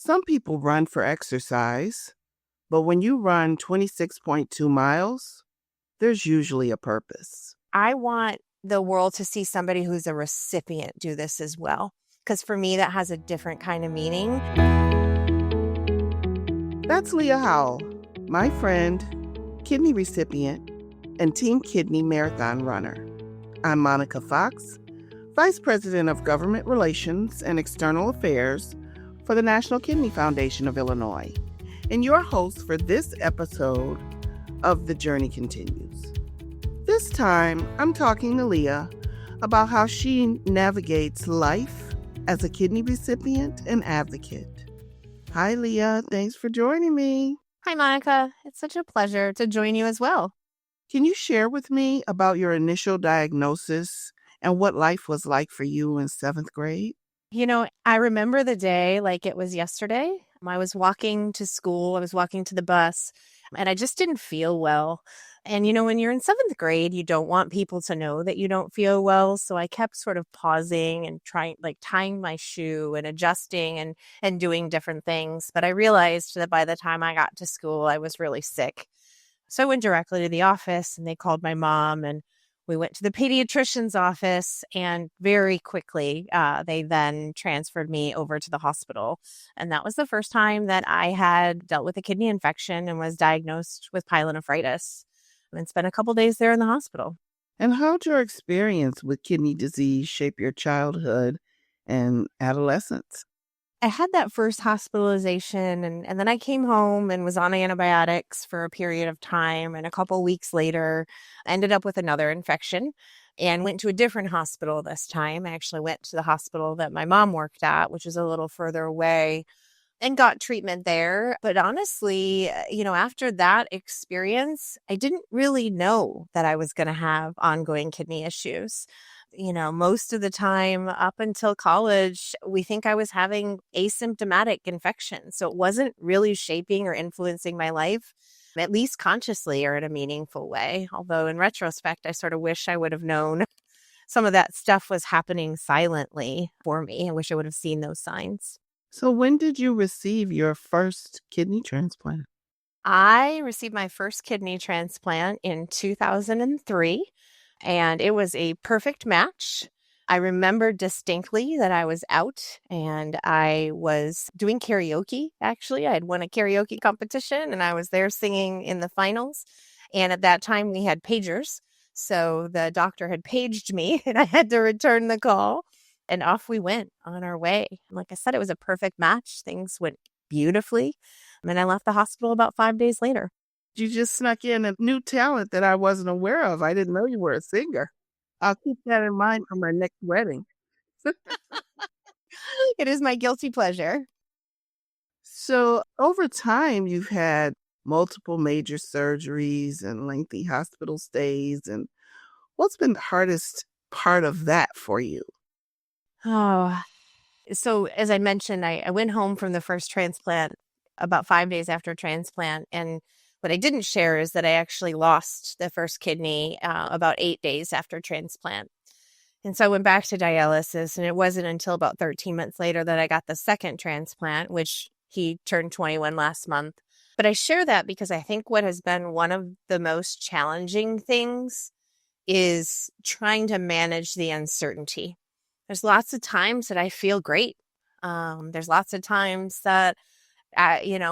Some people run for exercise, but when you run 26.2 miles, there's usually a purpose. I want the world to see somebody who's a recipient do this as well. Because for me, that has a different kind of meaning. That's Leah Howell, my friend, kidney recipient, and Team Kidney Marathon runner. I'm Monica Fox, Vice President of Government Relations and External Affairs for the National Kidney Foundation of Illinois, and your host for this episode of The Journey Continues. This time, I'm talking to Leah about how she navigates life as a kidney recipient and advocate. Hi, Leah. Thanks for joining me. Hi, Monica. It's such a pleasure to join you as well. Can you share with me about your initial diagnosis and what life was like for you in 7th grade? I remember the day like it was yesterday. I was walking to school. I was walking to the bus, and I just didn't feel well. And, when you're in 7th grade, you don't want people to know that you don't feel well. So I kept sort of pausing and tying my shoe and adjusting and doing different things. But I realized that by the time I got to school, I was really sick. So I went directly to the office, and they called my mom, and we went to the pediatrician's office, and very quickly, they then transferred me over to the hospital. And that was the first time that I had dealt with a kidney infection and was diagnosed with pyelonephritis and spent a couple days there in the hospital. And how did your experience with kidney disease shape your childhood and adolescence? I had that first hospitalization, and then I came home and was on antibiotics for a period of time. And a couple weeks later, I ended up with another infection and went to a different hospital this time. I actually went to the hospital that my mom worked at, which is a little further away, and got treatment there. But honestly, after that experience, I didn't really know that I was going to have ongoing kidney issues. Most of the time up until college, we think I was having asymptomatic infection. So it wasn't really shaping or influencing my life, at least consciously or in a meaningful way. Although in retrospect, I sort of wish I would have known some of that stuff was happening silently for me. I wish I would have seen those signs. So when did you receive your first kidney transplant? I received my first kidney transplant in 2003. And it was a perfect match. I remember distinctly that I was out and I was doing karaoke, actually. I had won a karaoke competition and I was there singing in the finals. And at that time, we had pagers. So the doctor had paged me and I had to return the call. And off we went on our way. Like I said, it was a perfect match. Things went beautifully. And I left the hospital about 5 days later. You just snuck in a new talent that I wasn't aware of. I didn't know you were a singer. I'll keep that in mind for my next wedding. It is my guilty pleasure. So over time, you've had multiple major surgeries and lengthy hospital stays. And what's been the hardest part of that for you? Oh, so as I mentioned, I went home from the first transplant about 5 days after transplant. And what I didn't share is that I actually lost the first kidney about 8 days after transplant. And so I went back to dialysis, and it wasn't until about 13 months later that I got the second transplant, which he turned 21 last month. But I share that because I think what has been one of the most challenging things is trying to manage the uncertainty. There's lots of times that I feel great. There's lots of times that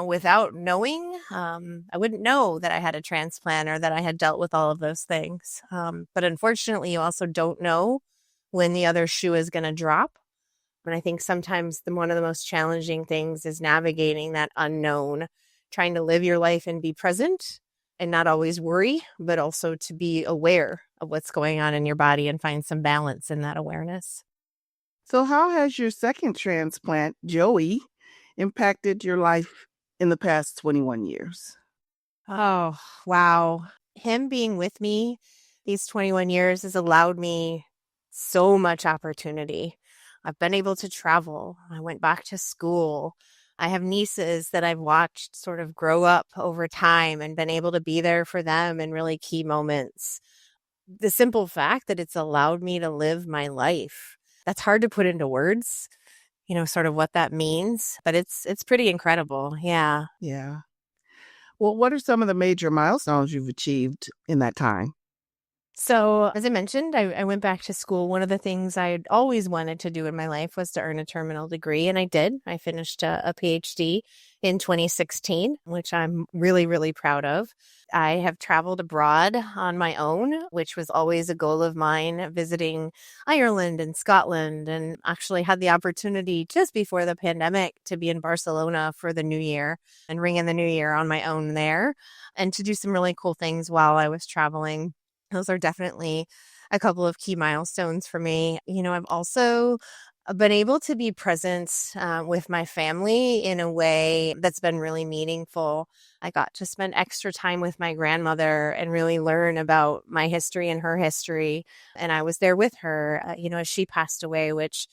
without knowing, I wouldn't know that I had a transplant or that I had dealt with all of those things. But unfortunately, you also don't know when the other shoe is going to drop. And I think sometimes one of the most challenging things is navigating that unknown, trying to live your life and be present and not always worry, but also to be aware of what's going on in your body and find some balance in that awareness. So how has your second transplant, Joey, impacted your life in the past 21 years? Oh, wow. Him being with me these 21 years has allowed me so much opportunity. I've been able to travel. I went back to school. I have nieces that I've watched sort of grow up over time and been able to be there for them in really key moments. The simple fact that it's allowed me to live my life, that's hard to put into words. sort of what that means. But it's pretty incredible. Yeah. Yeah. Well, what are some of the major milestones you've achieved in that time? So, as I mentioned, I went back to school. One of the things I'd always wanted to do in my life was to earn a terminal degree, and I did. I finished a PhD in 2016, which I'm really, really proud of. I have traveled abroad on my own, which was always a goal of mine, visiting Ireland and Scotland, and actually had the opportunity just before the pandemic to be in Barcelona for the new year and ring in the new year on my own there and to do some really cool things while I was traveling. Those are definitely a couple of key milestones for me. I've also been able to be present with my family in a way that's been really meaningful. I got to spend extra time with my grandmother and really learn about my history and her history. And I was there with her, as she passed away, which,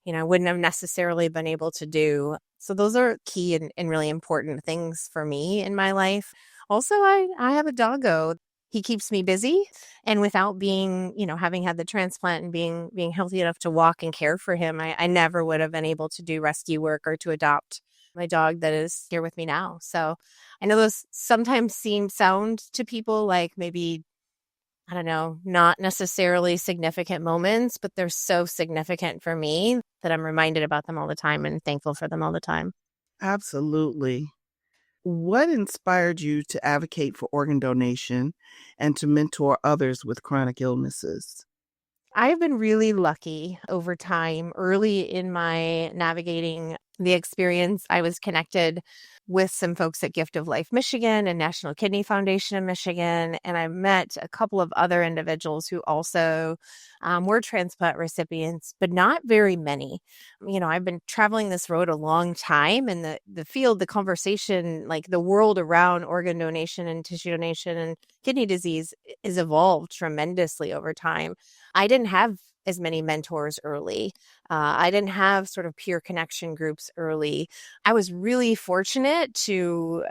I wouldn't have necessarily been able to do. So those are key and really important things for me in my life. Also, I have a doggo. He keeps me busy, and without being, having had the transplant and being healthy enough to walk and care for him, I never would have been able to do rescue work or to adopt my dog that is here with me now. So I know those sometimes sound to people like maybe, I don't know, not necessarily significant moments, but they're so significant for me that I'm reminded about them all the time and thankful for them all the time. Absolutely. What inspired you to advocate for organ donation and to mentor others with chronic illnesses? I've been really lucky over time. Early in my navigating the experience, I was connected with some folks at Gift of Life Michigan and National Kidney Foundation of Michigan. And I met a couple of other individuals who also were transplant recipients, but not very many. I've been traveling this road a long time, and the field, the conversation, like the world around organ donation and tissue donation and kidney disease is evolved tremendously over time. I didn't have as many mentors early. I didn't have sort of peer connection groups early. I was really fortunate to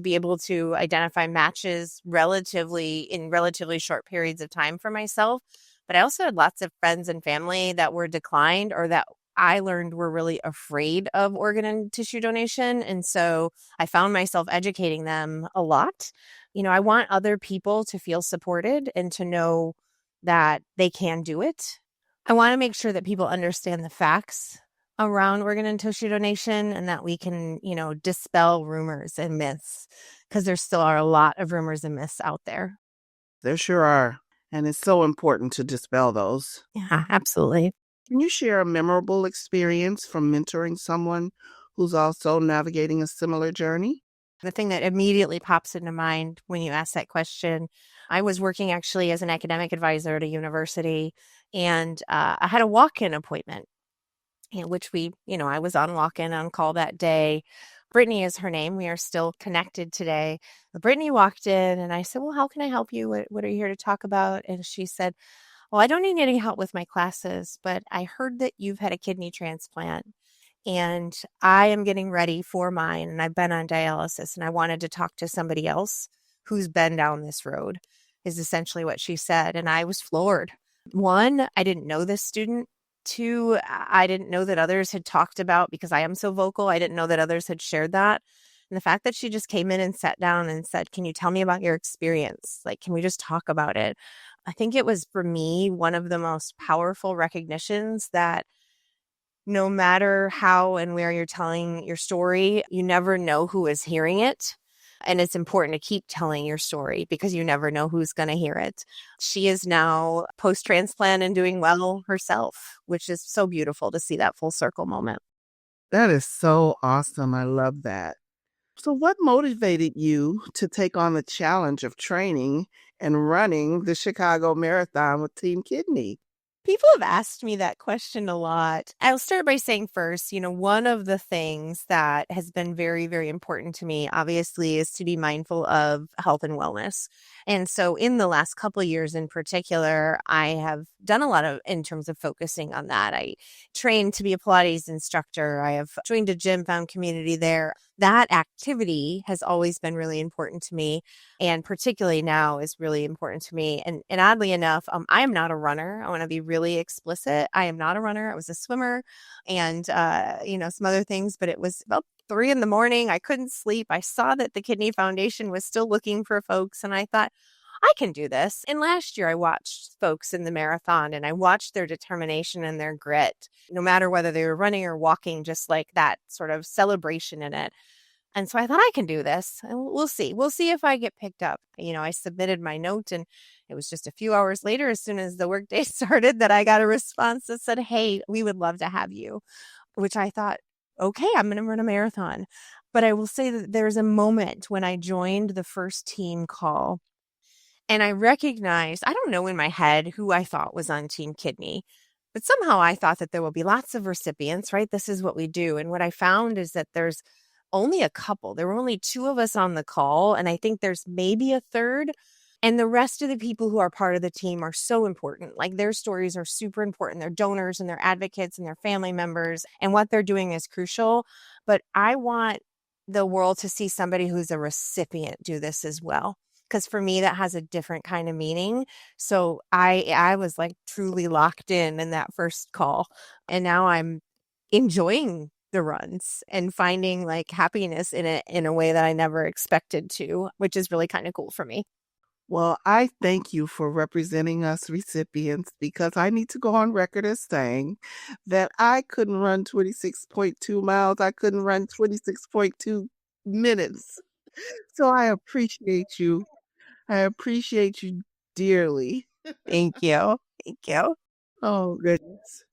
be able to identify matches in relatively short periods of time for myself. But I also had lots of friends and family that were declined or that I learned were really afraid of organ and tissue donation. And so I found myself educating them a lot. I want other people to feel supported and to know that they can do it. I want to make sure that people understand the facts around organ and tissue donation and that we can, dispel rumors and myths because there still are a lot of rumors and myths out there. There sure are. And it's so important to dispel those. Yeah, absolutely. Can you share a memorable experience from mentoring someone who's also navigating a similar journey? The thing that immediately pops into mind when you ask that question, I was working actually as an academic advisor at a university, and I had a walk-in appointment, which I was on walk-in on call that day. Brittany is her name. We are still connected today. Brittany walked in and I said, well, how can I help you? What are you here to talk about? And she said, well, I don't need any help with my classes, but I heard that you've had a kidney transplant and I am getting ready for mine and I've been on dialysis and I wanted to talk to somebody else who's been down this road, is essentially what she said. And I was floored. One, I didn't know this student. Two, I didn't know that others had talked about, because I am so vocal, I didn't know that others had shared that. And the fact that she just came in and sat down and said, can you tell me about your experience? Like, can we just talk about it? I think it was, for me, one of the most powerful recognitions that no matter how and where you're telling your story, you never know who is hearing it. And it's important to keep telling your story because you never know who's going to hear it. She is now post-transplant and doing well herself, which is so beautiful to see that full circle moment. That is so awesome. I love that. So, what motivated you to take on the challenge of training and running the Chicago Marathon with Team Kidney? People have asked me that question a lot. I'll start by saying first, one of the things that has been very, very important to me, obviously, is to be mindful of health and wellness. And so in the last couple of years in particular, I have done a lot of in terms of focusing on that. I trained to be a Pilates instructor. I have joined a gym, found community there. That activity has always been really important to me, and particularly now is really important to me. And oddly enough, I am not a runner. I want to be really explicit. I am not a runner. I was a swimmer and, some other things, but it was about 3 a.m. I couldn't sleep. I saw that the Kidney Foundation was still looking for folks. And I thought, I can do this. And last year I watched folks in the marathon and I watched their determination and their grit, no matter whether they were running or walking, just like that sort of celebration in it. And so I thought I can do this. And we'll see. We'll see if I get picked up. I submitted my note and it was just a few hours later, as soon as the workday started, that I got a response that said, "Hey, we would love to have you," which I thought, okay, I'm going to run a marathon. But I will say that there's a moment when I joined the first team call and I recognized, I don't know in my head who I thought was on Team Kidney, but somehow I thought that there will be lots of recipients, right? This is what we do. And what I found is that there's only a couple. There were only 2 of us on the call, and I think there's maybe a third. And the rest of the people who are part of the team are so important. Like their stories are super important. They're donors and they're advocates and they're family members, and what they're doing is crucial. But I want the world to see somebody who's a recipient do this as well. Because for me, that has a different kind of meaning. So I was like truly locked in that first call. And now I'm enjoying the runs and finding like happiness in it in a way that I never expected to, which is really kind of cool for me. Well, I thank you for representing us recipients, because I need to go on record as saying that I couldn't run 26.2 miles. I couldn't run 26.2 minutes. So I appreciate you. I appreciate you dearly. Thank you. Thank you. Oh, goodness.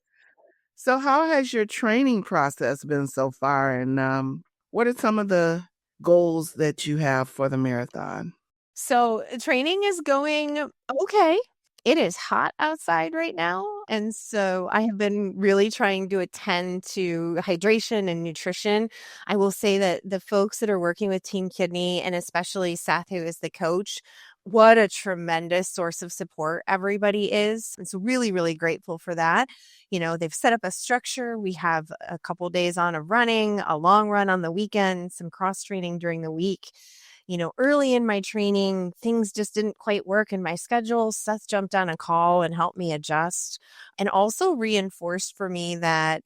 So how has your training process been so far? And what are some of the goals that you have for the marathon? So training is going okay. It is hot outside right now. And so I have been really trying to attend to hydration and nutrition. I will say that the folks that are working with Team Kidney, and especially Seth, who is the coach, what a tremendous source of support everybody is. And so really, really grateful for that. They've set up a structure. We have a couple days on of running, a long run on the weekend, some cross training during the week. Early in my training, things just didn't quite work in my schedule. Seth jumped on a call and helped me adjust, and also reinforced for me that,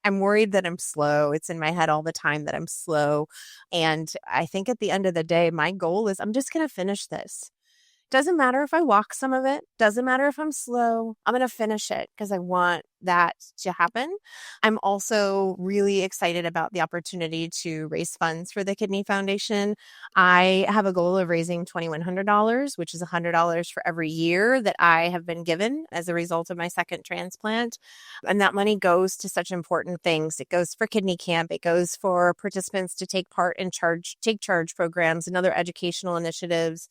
I'm worried that I'm slow. It's in my head all the time that I'm slow. And I think at the end of the day, my goal is I'm just going to finish this. Doesn't matter if I walk some of it. Doesn't matter if I'm slow. I'm going to finish it because I want that to happen. I'm also really excited about the opportunity to raise funds for the Kidney Foundation. I have a goal of raising $2,100, which is $100 for every year that I have been given as a result of my second transplant. And that money goes to such important things. It goes for Kidney Camp. It goes for participants to take part in Take Charge programs and other educational initiatives.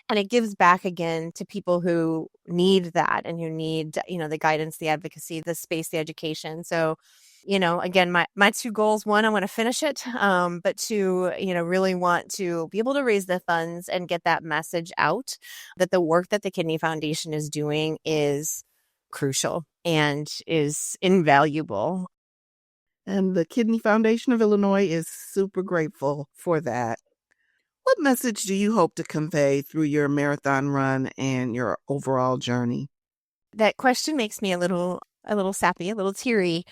And it gives back again to people who need that and who need, the guidance, the advocacy, the space, the education. So, again, my 2 goals: 1, I want to finish it. But 2, really want to be able to raise the funds and get that message out that the work that the Kidney Foundation is doing is crucial and is invaluable. And the Kidney Foundation of Illinois is super grateful for that. What message do you hope to convey through your marathon run and your overall journey? That question makes me a little sappy, a little teary,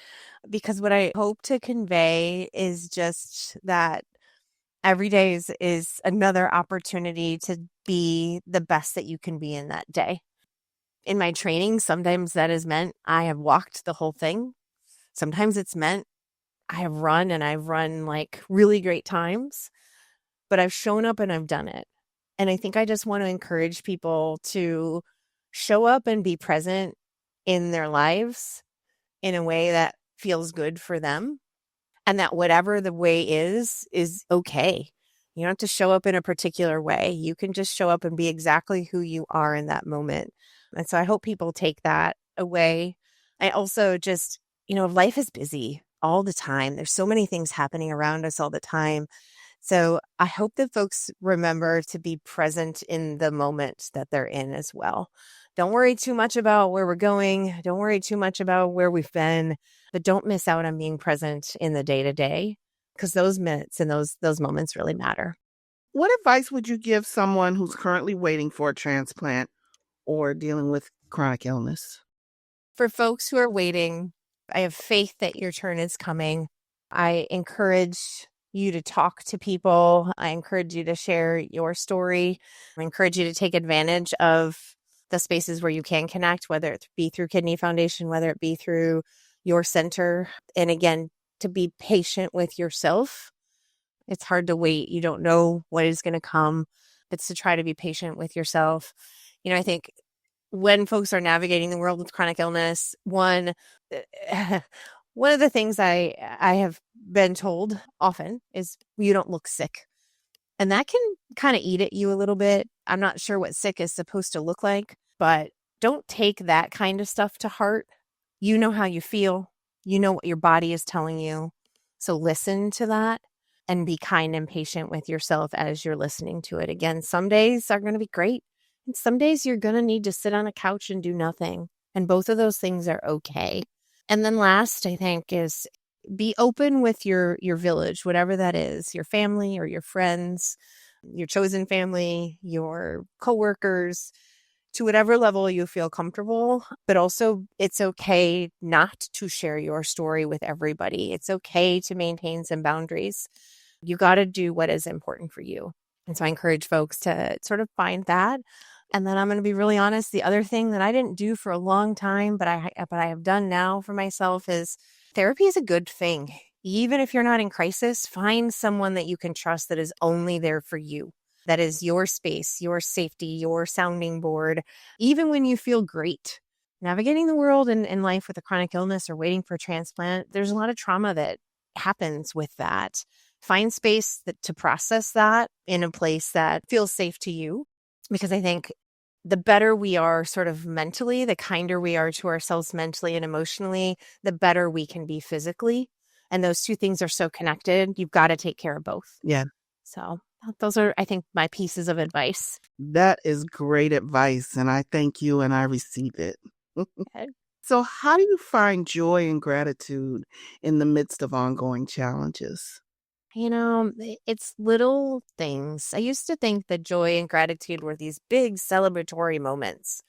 because what I hope to convey is just that every day is another opportunity to be the best that you can be in that day. In my training, sometimes that has meant I have walked the whole thing. Sometimes it's meant I have run, and I've run like really great times, but I've shown up and I've done it. And I think I just want to encourage people to show up and be present in their lives in a way that feels good for them, and that whatever the way is okay. You don't have to show up in a particular way. You can just show up and be exactly who you are in that moment. And so I hope people take that away. I also just, life is busy all the time. There's so many things happening around us all the time. So I hope that folks remember to be present in the moment that they're in as well. Don't worry too much about where we're going. Don't worry too much about where we've been, but don't miss out on being present in the day-to-day, because those minutes and those moments really matter. What advice would you give someone who's currently waiting for a transplant or dealing with chronic illness? For folks who are waiting, I have faith that your turn is coming. I encourage you to talk to people. I encourage you to share your story. I encourage you to take advantage of the spaces where you can connect, whether it be through Kidney Foundation, whether it be through your center. And again, to be patient with yourself. It's hard to wait. You don't know what is going to come. It's to try to be patient with yourself. I think when folks are navigating the world with chronic illness, one of the things I have been told often is you don't look sick. And that can kind of eat at you a little bit. I'm not sure what sick is supposed to look like, but don't take that kind of stuff to heart. You know how you feel. You know what your body is telling you. So listen to that and be kind and patient with yourself as you're listening to it. Again, some days are going to be great. And some days you're going to need to sit on a couch and do nothing. And both of those things are okay. And then last, I think, is be open with your village, whatever that is, your family or your friends, your chosen family, your coworkers, to whatever level you feel comfortable. But also, it's okay not to share your story with everybody. It's okay to maintain some boundaries. You got to do what is important for you. And so I encourage folks to sort of find that. And then I'm going to be really honest. The other thing that I didn't do for a long time, but I have done now for myself is therapy is a good thing. Even if you're not in crisis, find someone that you can trust that is only there for you. That is your space, your safety, your sounding board, even when you feel great. Navigating the world and life with a chronic illness or waiting for a transplant, there's a lot of trauma that happens with that. Find space to process that in a place that feels safe to you. Because I think the better we are sort of mentally, the kinder we are to ourselves mentally and emotionally, the better we can be physically. And those two things are so connected. You've got to take care of both. Yeah. So those are, I think, my pieces of advice. That is great advice, and I thank you and I receive it. Okay. So how do you find joy and gratitude in the midst of ongoing challenges? It's little things. I used to think that joy and gratitude were these big celebratory moments.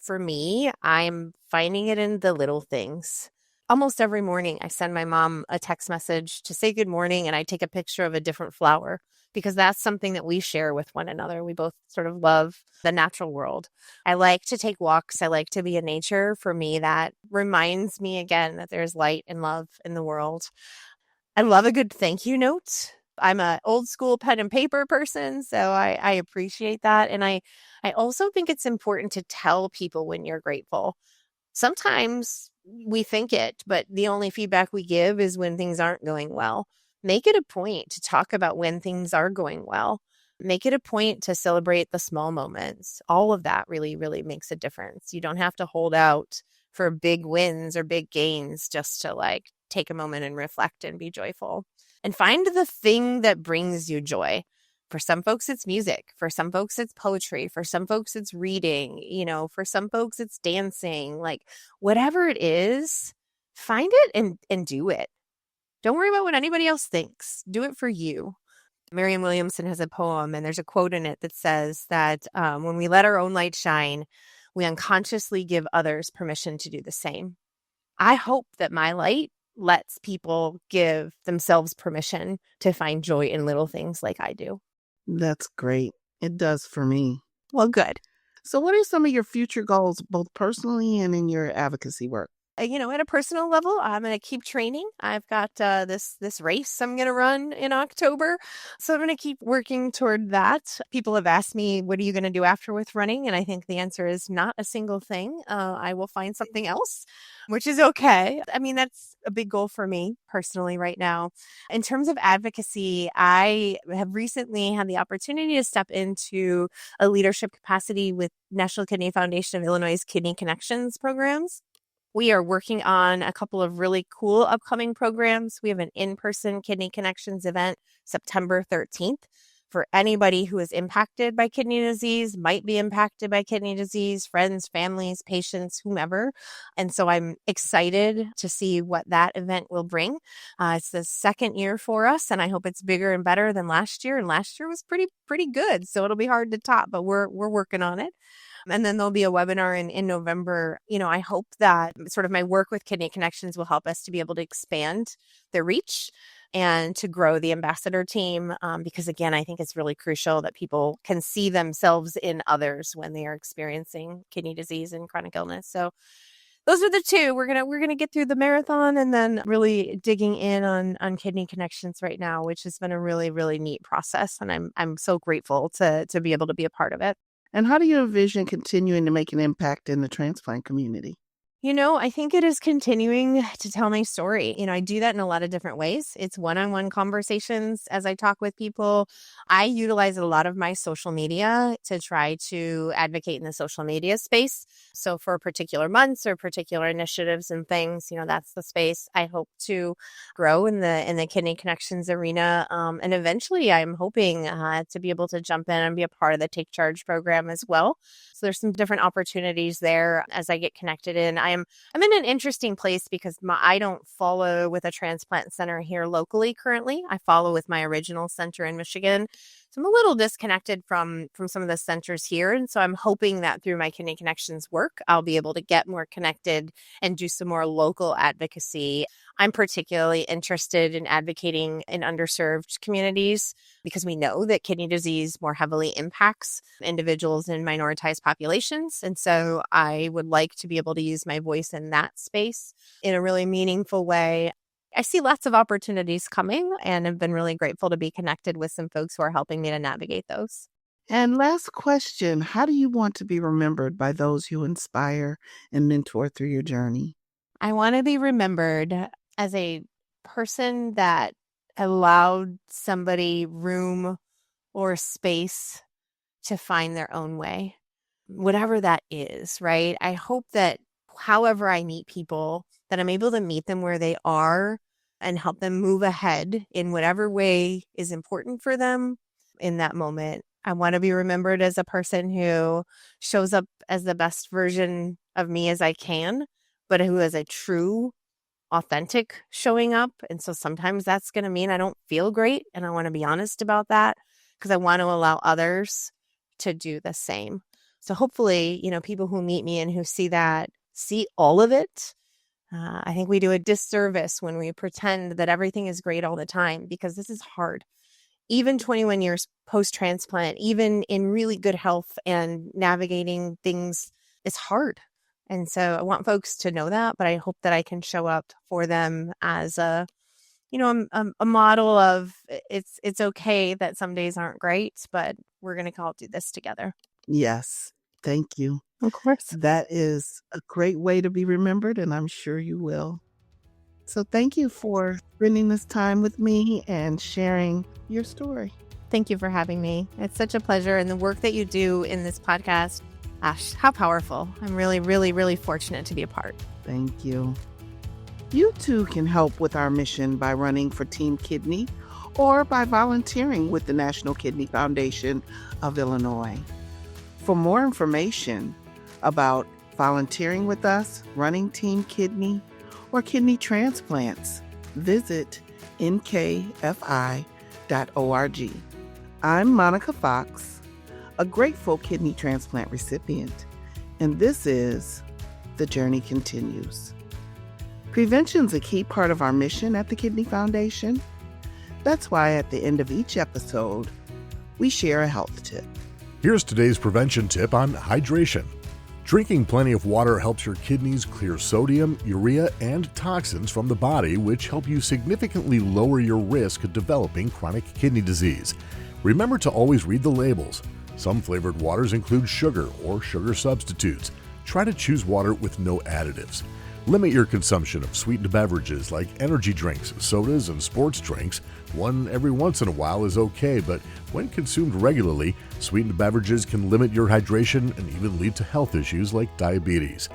For me, I'm finding it in the little things. Almost every morning, I send my mom a text message to say good morning, and I take a picture of a different flower because that's something that we share with one another. We both sort of love the natural world. I like to take walks. I like to be in nature. For me, that reminds me again that there's light and love in the world. I love a good thank you note. I'm an old school pen and paper person, so I appreciate that. And I also think it's important to tell people when you're grateful. Sometimes we think it, but the only feedback we give is when things aren't going well. Make it a point to talk about when things are going well. Make it a point to celebrate the small moments. All of that really, really makes a difference. You don't have to hold out for big wins or big gains just to take a moment and reflect and be joyful. And find the thing that brings you joy. For some folks, it's music. For some folks, it's poetry. For some folks, it's reading. For some folks, it's dancing. Whatever it is, find it and do it. Don't worry about what anybody else thinks. Do it for you. Marianne Williamson has a poem, and there's a quote in it that says that when we let our own light shine, we unconsciously give others permission to do the same. I hope that my light lets people give themselves permission to find joy in little things like I do. That's great. It does for me. Well, good. So what are some of your future goals, both personally and in your advocacy work? At a personal level, I'm going to keep training. I've got this race I'm going to run in October. So I'm going to keep working toward that. People have asked me, what are you going to do after with running? And I think the answer is not a single thing. I will find something else, which is okay. I mean, that's a big goal for me personally right now. In terms of advocacy, I have recently had the opportunity to step into a leadership capacity with National Kidney Foundation of Illinois' Kidney Connections programs. We are working on a couple of really cool upcoming programs. We have an in-person Kidney Connections event September 13th for anybody who is impacted by kidney disease, might be impacted by kidney disease, friends, families, patients, whomever. And so I'm excited to see what that event will bring. It's the second year for us, and I hope it's bigger and better than last year. And last year was pretty good, so it'll be hard to top, but we're working on it. And then there'll be a webinar in November. I hope that sort of my work with Kidney Connections will help us to be able to expand their reach and to grow the ambassador team. Because again, I think it's really crucial that people can see themselves in others when they are experiencing kidney disease and chronic illness. So those are the two. We're gonna get through the marathon and then really digging in on Kidney Connections right now, which has been a really, really neat process. And I'm so grateful to be able to be a part of it. And how do you envision continuing to make an impact in the transplant community? I think it is continuing to tell my story. I do that in a lot of different ways. It's one-on-one conversations as I talk with people. I utilize a lot of my social media to try to advocate in the social media space. So for particular months or particular initiatives and things, that's the space I hope to grow in the Kidney Connections arena. And eventually I'm hoping to be able to jump in and be a part of the Take Charge program as well. So there's some different opportunities there as I get connected in. I'm in an interesting place because I don't follow with a transplant center here locally currently. I follow with my original center in Michigan. So I'm a little disconnected from some of the centers here. And so I'm hoping that through my Kidney Connections work, I'll be able to get more connected and do some more local advocacy. I'm particularly interested in advocating in underserved communities because we know that kidney disease more heavily impacts individuals in minoritized populations. And so I would like to be able to use my voice in that space in a really meaningful way. I see lots of opportunities coming and have been really grateful to be connected with some folks who are helping me to navigate those. And last question, how do you want to be remembered by those you inspire and mentor through your journey? I want to be remembered as a person that allowed somebody room or space to find their own way, whatever that is, right? I hope that however I meet people, that I'm able to meet them where they are and help them move ahead in whatever way is important for them in that moment. I want to be remembered as a person who shows up as the best version of me as I can, but who is a true, authentic showing up. And so sometimes that's going to mean I don't feel great. And I want to be honest about that because I want to allow others to do the same. So hopefully, people who meet me and who see that, see all of it. I think we do a disservice when we pretend that everything is great all the time because this is hard. Even 21 years post-transplant, even in really good health and navigating things, it's hard. And so I want folks to know that, but I hope that I can show up for them as a model of it's okay that some days aren't great, but we're going to all do this together. Yes. Thank you. Of course. That is a great way to be remembered, and I'm sure you will. So thank you for spending this time with me and sharing your story. Thank you for having me. It's such a pleasure. And the work that you do in this podcast, gosh, how powerful. I'm really, really, really fortunate to be a part. Thank you. You too can help with our mission by running for Team Kidney or by volunteering with the National Kidney Foundation of Illinois. For more information about volunteering with us, running Team Kidney, or kidney transplants, visit nkfi.org. I'm Monica Fox, a grateful kidney transplant recipient, and this is The Journey Continues. Prevention's a key part of our mission at the Kidney Foundation. That's why at the end of each episode, we share a health tip. Here's today's prevention tip on hydration. Drinking plenty of water helps your kidneys clear sodium, urea, and toxins from the body, which help you significantly lower your risk of developing chronic kidney disease. Remember to always read the labels. Some flavored waters include sugar or sugar substitutes. Try to choose water with no additives. Limit your consumption of sweetened beverages like energy drinks, sodas, and sports drinks. One every once in a while is okay, but when consumed regularly, sweetened beverages can limit your hydration and even lead to health issues like diabetes.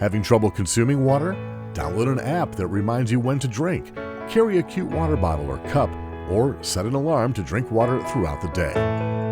Having trouble consuming water? Download an app that reminds you when to drink. Carry a cute water bottle or cup, or set an alarm to drink water throughout the day.